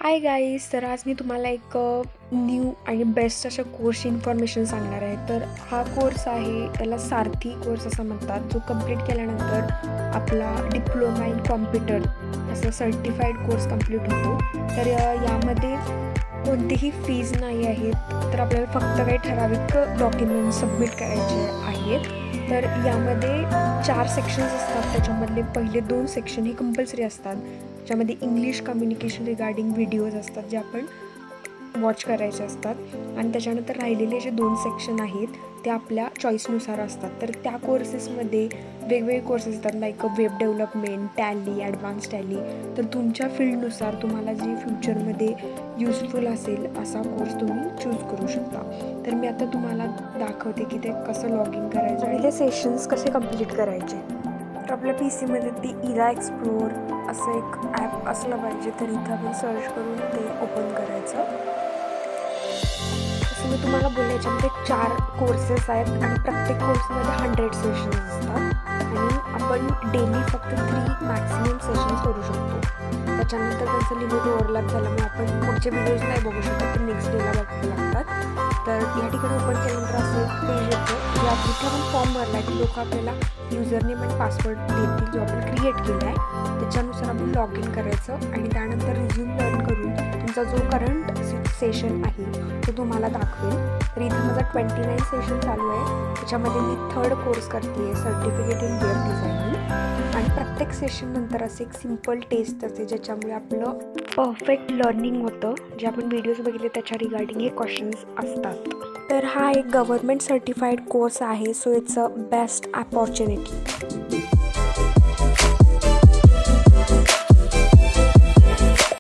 Hi guys, तर आज मी तुम्हाला एक न्यू आणि बेस्ट अशा कोर्सची इन्फॉर्मेशन सांगणार आहे. तर हा कोर्स आहे, त्याला सारथी कोर्स असं म्हणतात, जो कंप्लीट केल्यानंतर आपला डिप्लोमा इन कॉम्प्युटर असं सर्टिफाईड कोर्स कंप्लीट होतो. तर यामध्ये कोणतीही फीज नाही आहेत. तर आपल्याला फक्त काही ठराविक डॉक्युमेंट सबमिट करायचे आहेत. तर यामध्ये 4 सेक्शन्स असतात. त्याच्यामधले पहिले 2 सेक्शन हे कंपल्सरी असतात, ज्यामध्ये इंग्लिश कम्युनिकेशन रिगार्डिंग व्हिडिओज असतात, जे आपण वॉच करायचे असतात. आणि त्याच्यानंतर राहिलेले जे 2 सेक्शन आहेत ते आपल्या चॉईसनुसार असतात. तर त्या कोर्सेसमध्ये वेगवेगळे कोर्सेस असतात, like web development, tally, advance tally. तर तुमच्या फील्डनुसार तुम्हाला जे फ्युचरमध्ये युजफुल असेल असा कोर्स तुम्ही चूज करू शकता. तर मी आता तुम्हाला दाखवते की ते कसं लॉग इन करायचं आणि ते सेशन्स कसे कंप्लीट करायचे. तर आपल्या PC मध्ये ते इरा एक्सप्लोर असं एक ॲप असलं पाहिजे. तर इथं आपण सर्च करून ते ओपन करायचं. असं मी तुम्हाला बोलले, याच्यामध्ये 4 कोर्सेस आहेत आणि प्रत्येक कोर्समध्ये 100 सेशन्स असतात आणि आपण डेली फक्त 3 मॅक्सिमम सेशन्स करू शकतो. त्याच्यानंतर त्यांचं लिमिट ओव्हरलॅप झाल्यामुळे आपण पुढचे व्हिडिओज नाही बघू शकत, तर नेक्स्ट डेला बघावे लागतात. तर या ठिकाणी ओपन केल्यानंतर असं एक पेज येतं. या तिथे आपण फॉर्म भरला आहे की लोक आपल्याला युजरनेम आणि पासवर्ड देतील, जो आपण क्रिएट केला आहे. त्याच्यानुसार आपण लॉग इन करायचं आणि त्यानंतर रिझ्यूम लर्न करून तुमचा जो करंट सेशन आहे तो तुम्हाला दाखवेल. तर इथं माझा 29 सेशन चालू आहे. त्याच्यामध्ये मी 3rd कोर्स करते आहे, सर्टिफिकेट इन वेब डिझायनिंग. आणि प्रत्येक सेशन नंतर असं एक सिम्पल टेस्ट असते, ज्याच्यामुळे आपलं परफेक्ट लर्निंग होतं. जे आपण व्हिडिओज बघितले त्याच्या रिगार्डिंग हे क्वेश्चन्स असतात. तर हा एक गव्हर्नमेंट सर्टिफाईड कोर्स आहे, so it's a best opportunity.